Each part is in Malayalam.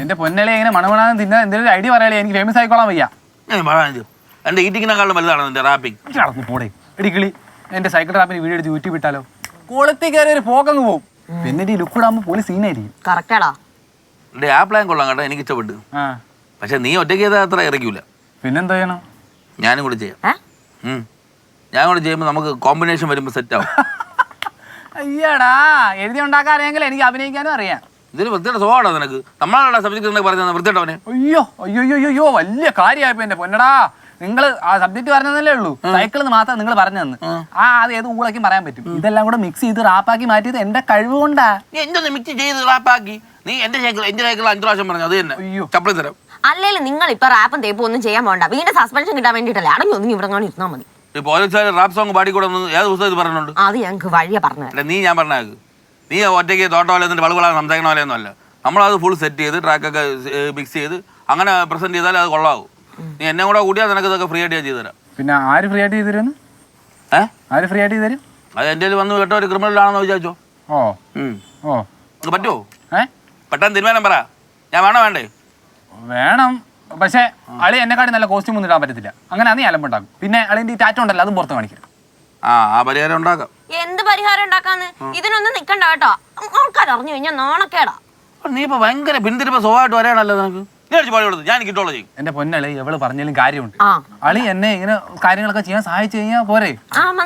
എന്റെ പൊന്നലെ ഇങ്ങനെ മണമണാന്ന് തിന്നാൻ എന്തെങ്കിലും ഐഡിയ പറയാലേ എനിക്ക് ഫേമസ് ആയിക്കോളാൻ വയ്യ. എന്റെ ഈറ്റിങ്ങിനെക്കാളും വലുതാണ് നിന്റെ റാപ്പിംഗ്. നടന്നു പോടേ എടിക്കിളി. എന്റെ സൈക്കിൾ റാപ്പിന് വീഡിയോ എടുത്ത് യൂട്യൂബ് ഇട്ടാലോ? കൊളുത്തി കയറി ഒരു പോക്കങ്ങ് പോകും. പിന്നെ ഈ ലുക്ക് ഇടാകുമ്പോൾ പോലീസ് സീനായിരിക്കും. കറക്റ്റാടാ. എന്റെ ആ പ്ലാൻ കൊള്ളാം കേട്ടോ, എനിക്ക് ഇഷ്ടപ്പെട്ടു. പക്ഷെ നീ ഒറ്റയ്ക്ക് ചെയ്താൽ അത്ര ഇറക്കൂല. പിന്നെന്താ ചെയ്യണം? ഞാനും കൂടെ ചെയ്യാം. ഞാൻ കൂടെ ചെയ്യുമ്പോൾ നമുക്ക് കോമ്പിനേഷൻ വരുമ്പോൾ സെറ്റ് ആവും. അയ്യടാ, എഴുതി ഉണ്ടാക്കാൻ അറിയാമെങ്കിൽ എനിക്ക് അഭിനയിക്കാനും അറിയാം. ഇതിന് വൃത്തിയുടെ സ്വഭാവമാണോ നിനക്ക്? നമ്മളാണ് സബ്ജക്ട് പറഞ്ഞത് വൃത്തിയിട്ടവനെ. അയ്യോ അയ്യോ അയ്യോ അയ്യോ വലിയ കാര്യമായിപ്പോ എന്റെ പൊന്നടാ. നിങ്ങൾ ആ സബ്ജക്ട് പറഞ്ഞതല്ലേ ഉള്ളൂ, സൈക്കിളിൽ മാത്രം നിങ്ങൾ പറഞ്ഞു തന്നു. അത് ഏത് ഊളക്കും പറയാൻ പറ്റും. ഇതെല്ലാം കൂടെ മിക്സ് ചെയ്ത് റാപ്പാക്കി മാറ്റിയത് എന്റെ കഴിവ് കൊണ്ടാ. എന്തൊന്ന് മിക്സ് ചെയ്ത് റാപ്പാക്കി? നീ എന്റെ സൈക്കിൾ 5 പ്രാവശ്യം പറഞ്ഞു. അത് തന്നെ ചപ്പളി തരാം. അല്ലെങ്കിൽ നിങ്ങൾ ഇപ്പൊ റാപ്പും തേപ്പും ഒന്നും ചെയ്യാൻ പോകണ്ട. വീണ്ടും സസ്പെൻഷൻ കിട്ടാൻ വേണ്ടിട്ടല്ലേ അടങ്ങി ഒന്നും ഇവിടെ കാണാൻ ഇരുന്നാൽ മതി. പോലീസുകാർ റാപ്പ് സോങ് പാടിക്കൂടെ ഏത് പുസ്തകത്തിൽ പറഞ്ഞുണ്ട്? അത് ഞങ്ങൾക്ക് വഴിയെ പറഞ്ഞു. നീ ഞാൻ പറഞ്ഞാക്ക് നീ ഒറ്റയ്ക്ക് തോട്ട പോലെ എന്നിട്ട് വളകളാണ് സംസാരിക്കണ പോലെയൊന്നും അല്ല. നമ്മളത് ഫുൾ സെറ്റ് ചെയ്ത് ട്രാക്കൊക്കെ മിക്സ് ചെയ്ത് അങ്ങനെ പ്രസന്റ് ചെയ്താൽ അത് കൊള്ളാവും. നീ എന്നെ കൂടെ കൂടിയാൽ നിനക്ക് ഇതൊക്കെ ഫ്രീ ആയിട്ട് ഞാൻ ചെയ്തു തരാം. പിന്നെ ആര് ഫ്രീ ആയിട്ട് ചെയ്തു തരും? ആര് ഫ്രീ ആയിട്ട് ചെയ്തു തരും? അത് എൻ്റെ വന്ന് കേട്ടോ ഒരു ക്രിമിനലാണെന്ന് വിചാരിച്ചോ? പറ്റുമോ? പെട്ടെന്ന് തീരുമാനം പറ. ഞാൻ വേണോ വേണ്ടേ? വേണം. പക്ഷെ അളി എന്നെക്കാട്ടി നല്ല കോസ്റ്റ്യൂം ഒന്നും ഇടാൻ പറ്റത്തില്ല. അങ്ങനെ നീ അലമ്പുണ്ടാക്കും. പിന്നെ അളിന്റെ ഈ ടാറ്റ ഉണ്ടല്ലോ, അതും പുറത്ത് കാണിക്കണം. ആ പരിഹാരം ഉണ്ടാക്കാം. എന്ത് പരിഹാരം ഉണ്ടാക്കാന്ന്? ഇതിനൊന്നും നിക്കണ്ട കേട്ടോ. ആൾക്കാർ അറിഞ്ഞു കഴിഞ്ഞാൽ നാണക്കേടാ. നീ ഇപ്പൊ ഭയങ്കര പിന്തിരിപ്പ സ്വഭാവമായിട്ട് വരാണല്ലോ നിനക്ക്. ഞാൻ കിട്ടുള്ളൂ ചെയ്യും. എന്റെ പൊന്നളി എവള് പറഞ്ഞാലും കാര്യമുണ്ട്. അളി എന്നെ ഇങ്ങനെ കാര്യങ്ങളൊക്കെ ചെയ്യാൻ സഹായിച്ചു കഴിഞ്ഞാൽ പോരെ?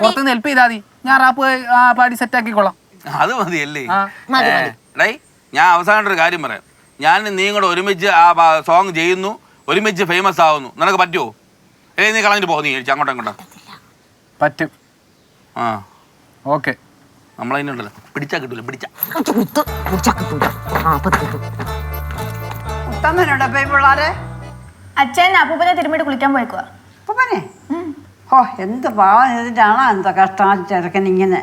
പുറത്തുനിന്ന് ഹെൽപ്പ് ചെയ്താൽ മതി. ഞാൻ റാപ്പ് പാടി സെറ്റ് ആക്കിക്കോളാം. അത് മതിയല്ലേ? ഞാൻ അവസാനം ഒരു കാര്യം പറയാം. ഞാൻ നീ കൂടെ ഒരുമിച്ച് ആ സോങ് ചെയ്യുന്നു, ഒരുമിച്ച് ഫേമസ് ആവുന്നു. നിനക്ക് പറ്റുമോ? നീ കളഞ്ഞിട്ട് പോ. നീ അങ്ങോട്ടും ഇങ്ങോട്ടാ പറ്റും. ഓക്കെ. നമ്മളതിനുണ്ടല്ലോ പിടിച്ചാ കിട്ടൂല. പിടിച്ചാ പിള്ളാരെ അച്ഛൻ അപ്പൂപ്പനെ തിരുമ്മിട്ട് കുളിക്കാൻ പോയേക്കുവാ. അപ്പൂപ്പനെ ഓ എന്ത് പാവം ചെയ്തിട്ടാണോ എന്താ കഷ്ടം ചെറുക്കൻ ഇങ്ങനെ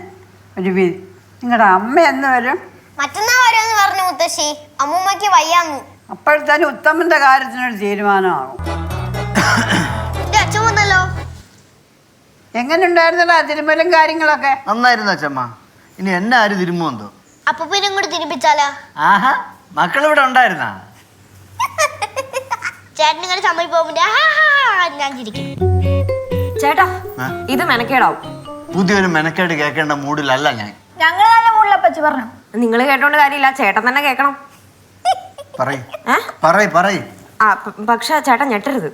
ഒരു വീതി. നിങ്ങളുടെ അമ്മ എന്ന് വരും? മറ്റന്നാ വരുമെന്ന് പറഞ്ഞു മുത്തശ്ശി. അമ്മൂമ്മക്ക് വയ്യാന്ന്. അപ്പോഴത്തേനും ഉത്തമന്റെ കാര്യത്തിനൊരു തീരുമാനമാകും. അച്ഛൻ വന്നല്ലോ. എങ്ങനെ ഉണ്ടായിരുന്നടാ തിരുമലും കാര്യങ്ങളൊക്കെ? നന്നായിരുന്നു അച്ഛമ്മ. ഇനി എന്നെ ആര് തിരുമ്പോ? അപ്പൂപ്പനും കൂടി തിരിപ്പിച്ചാലാ? ആഹാ, മക്കളിവിടെ ഉണ്ടായിരുന്നാ? ചേട്ടൻ ഇങ്ങനെ സമ്മതി പോകുമ്പോ ഞാൻ ചിരിക്കും. ചേട്ടാ ഇത് മെനക്കേടാവും. പുതിയൊരു മെനക്കേട് കേൾക്കേണ്ട മൂഡിലല്ല ഞാൻ. ഞങ്ങൾ നല്ല മൂടില്ല പച്ചു പറഞ്ഞു. നിങ്ങൾ കേട്ടോണ്ട് കാര്യമില്ല, ചേട്ടൻ തന്നെ കേൾക്കണം. പക്ഷെ ചേട്ടൻ ഞെട്ടരുത്.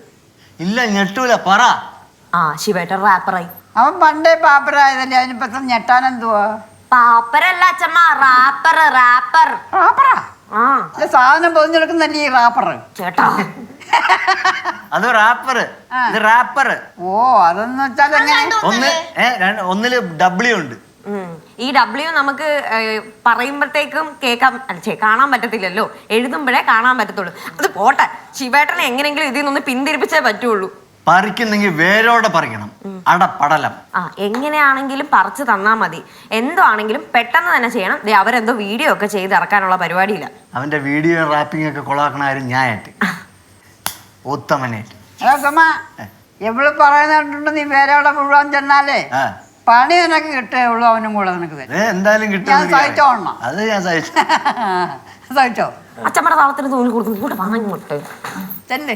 ഇല്ല ഞെട്ടൂല, പറ. ശിവേട്ടൻ റാപ്പറായി. അവൻ പണ്ടേ പാപ്പറായതല്ലേ, അതിനിപ്പോ ഞെട്ടാനെന്തുവാ? പാപ്പറല്ല അച്ഛമ്മ, റാപ്പർ. റാപ്പർ റാപ്പറാ? സാധനം പൊതിഞ്ഞെടുക്കുന്നല്ലേ ഈ റാപ്പർ? ചേട്ടാ അത് റാപ്പർ, ഇത് റാപ്പർ. ഓ അതെന്ന് വെച്ചാൽ ഒന്നില് ഡബ്ല്യു ഉണ്ട്. ഈ ഡബ്ല്യു നമുക്ക് പറയുമ്പോഴത്തേക്കും കാണാൻ പറ്റത്തില്ലല്ലോ, എഴുതുമ്പോഴേ കാണാൻ പറ്റത്തുള്ളൂ. അത് പോട്ടെ, ശിവേട്ടനെ എങ്ങനെയെങ്കിലും ഇതിൽ നിന്ന് പിന്തിരിപ്പിച്ചേ പറ്റുള്ളൂ. പറിക്കുന്നെങ്കിൽ വേരോടെ പറിക്കണം, അടപടലം. എങ്ങനെയാണെങ്കിലും പറിച്ചു തന്നാ മതി. എന്തോ ആണെങ്കിലും പെട്ടെന്ന് തന്നെ ചെയ്യണം. അവരെന്തോ വീഡിയോ ഒക്കെ ചെയ്ത് ഇറക്കാനുള്ള പരിപാടിയില്ല. അവന്റെ വീഡിയോ റാപ്പിംഗ് ഒക്കെ കൊളാക്കണ ആരും ഞാനായിട്ട്, ഉത്തമനായിട്ട്. എവള് പറയുന്നുണ്ട് നീ വേരോടെ മുഴുവൻ ചെന്നാലേ പണി നിനക്ക് കിട്ടേ ഉള്ളൂ. അവനും കൂടെ നിനക്ക് എന്തായാലും കിട്ടും. സഹിച്ചോണം. അത് ഞാൻ സഹിച്ചു. സഹിച്ചോ? അച്ഛമ്മയുടെ താളത്തിന് തോന്നി കൊടുക്കുന്നു. കൂടെ വാങ്ങിട്ട് ചെല്ലേ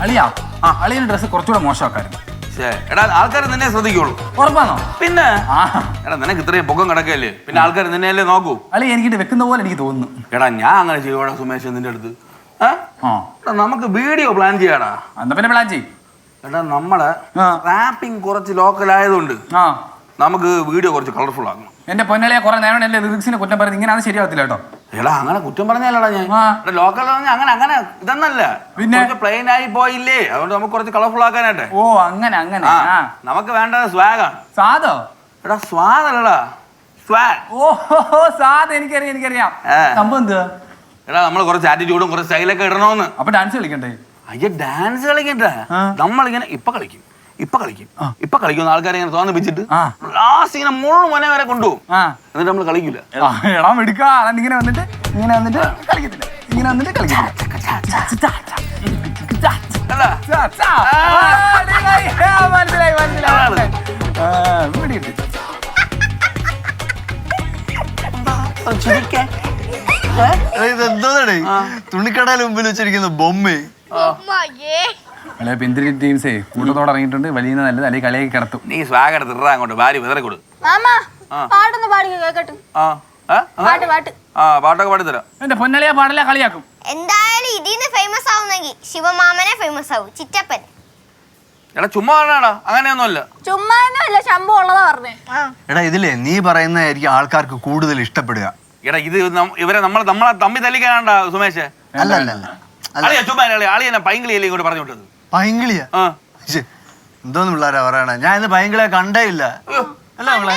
അളിയാ, അളിയുടെ ഡ്രസ്സ് കുറച്ചുകൂടെ മോശമാക്കായിരുന്നു. ആൾക്കാർ നിന്നെ ശ്രദ്ധിക്കുള്ളൂ. ഉറപ്പാണോ? പിന്നെ നിനക്ക് ഇത്രയും പൊക്കം കിടക്കല്ലേ, പിന്നെ ആൾക്കാർ നിന്നെയല്ലേ നോക്കൂ. അളി എനിക്കിട്ട് വെക്കുന്ന പോലെ എനിക്ക് തോന്നുന്നു. എടാ ഞാൻ അങ്ങനെ ചെയ്യോടാ സുമേഷ് നിന്റെ അടുത്ത്? നമുക്ക് വീഡിയോ പ്ലാൻ ചെയ്യാടാ. എന്നാ പിന്നെ പ്ലാൻ ചെയ്യും. എടാ നമ്മളെ റാപ്പിംഗ് കുറച്ച് ലോക്കൽ ആയതുകൊണ്ട് നമുക്ക് വീഡിയോ കുറച്ച് കളർഫുൾ ആക്കണം. എന്റെ പൊന്നളിയെ കുറെ നേരം എന്റെ ലിറിക്സിനെ കുറ്റം പറയുന്നത് ഇങ്ങനെ ശരിയാവത്തില്ല കേട്ടോ. എടാ അങ്ങനെ കുറ്റം പറഞ്ഞാലടാ ഞാൻ. ലോക്കൽ അങ്ങനെ ഇതെന്നല്ല, പിന്നെ പ്ലെയിൻ ആയി പോയില്ലേ, അതുകൊണ്ട് നമുക്ക് കുറച്ച് കളർഫുൾ ആക്കാനായിട്ട്. ഓ അങ്ങനെ അങ്ങനെ. നമുക്ക് വേണ്ടത് സ്വാഗാണ്. സാദോ? എടാ സ്വാദല്ലടാ, സ്വാഗ്. ഓഹോ സാദ് എനിക്കറിയാം. സംഭവം എന്തുവാ? എടാ നമ്മൾ കുറച്ച് ആറ്റിറ്റ്യൂഡും കുറച്ച് സ്റ്റൈലൊക്കെ ഇടണോന്ന്. അപ്പൊ ഡാൻസ് കളിക്കണ്ടേ? അയ്യ ഡാൻസ് കളിക്കണ്ടേ, നമ്മളിങ്ങനെ ഇപ്പൊ കളിക്കും ആൾക്കാരെ ഇങ്ങനെ തോന്നിപ്പിച്ചിട്ട് ലാസ്റ്റ് ഇങ്ങനെ മുഴുവൻ വരെ കൊണ്ടുപോകും. എന്നിട്ട് നമ്മൾ കളിക്കില്ല. ഇങ്ങനെ വന്നിട്ട് കളിക്കത്തില്ല, ഇങ്ങനെ വന്നിട്ട് കളിക്കില്ല. മനസ്സിലായി. ഇതെന്തോന്നടേ തുണിക്കടയിൽ മുമ്പിൽ വെച്ചിരിക്കുന്ന ബൊമ്മ. അല്ലെ പിന്തിരി ടീംസേ കൂട്ടത്തോടെ ഇറങ്ങിയിട്ടുണ്ട്. വലിയ നല്ലത് അല്ലെങ്കിൽ കളിയാക്കി കിടത്തും. നീ സ്വാഗ് എടുത്ത് ഇറാ അങ്ങോട്ട് ഭാര്യ വിതറി കൊടു. പാട്ടൊന്ന് പാടി കേക്കട്ടെ. പാട്ടൊക്കെ പാടിത്തരാം. എന്റെ പൊന്നളിയാ പാടല കളിയാക്കും. എന്തായാലും ഇതിന്ന് ഫേമസ് ആവുന്നെങ്കിൽ ശിവമാമനെ ഫേമസ് ആവും. ചിറ്റപ്പൻ എടാ ചുമ്മാ പറഞ്ഞാടാ, അങ്ങനെയൊന്നുമല്ല. ചുമ്മാ ഒന്നുമല്ല, ശമ്പളം ഉള്ളതാ പറഞ്ഞേ. എടാ ഇതില്ലേ നീ പറയുന്നതായിരിക്കും ആൾക്കാർക്ക് കൂടുതൽ ഇഷ്ടപ്പെടുക. എടാ ഇത് ഇവരെ നമ്മളെ തമ്മി തല്ലിക്കാനാണ്ടാ സുമേഷ്. അല്ല അല്ല അല്ല അളിയാ ചുമ്മാ ആളി എന്നെ പൈങ്കിളിയല്ലേ ഇങ്ങോട്ട് പറഞ്ഞു വിട്ടത്. പൈങ്കിളിയാ? എന്തോന്ന് പിള്ളേരാ പറയണേ, ഞാൻ ഇന്ന് പൈങ്കിളിയെ കണ്ടേ ഇല്ല. അല്ല മകളെ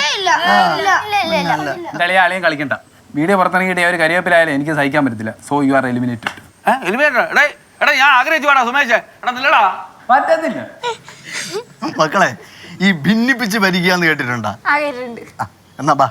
എന്റെ അളിയാ അളിയും കളിക്കണ്ട. വീഡിയോ പുറത്തിറങ്ങിയിട്ട് ഒരു കരിവേപ്പിലായാലും എനിക്ക് സഹിക്കാൻ പറ്റത്തില്ല. So you are eliminated. Eliminator? എടാ ഞാൻ ആഗ്രഹിച്ചു വേടാ സുമേഷ്. എടാ നില്ലടാ. പറ്റത്തില്ല. മക്കളെ ഈ ഭിന്നിപ്പിച്ച് ഭരിക്കാന്ന് കേട്ടിട്ടുണ്ടാ? ആകെയുണ്ട്. എന്നാ ബാ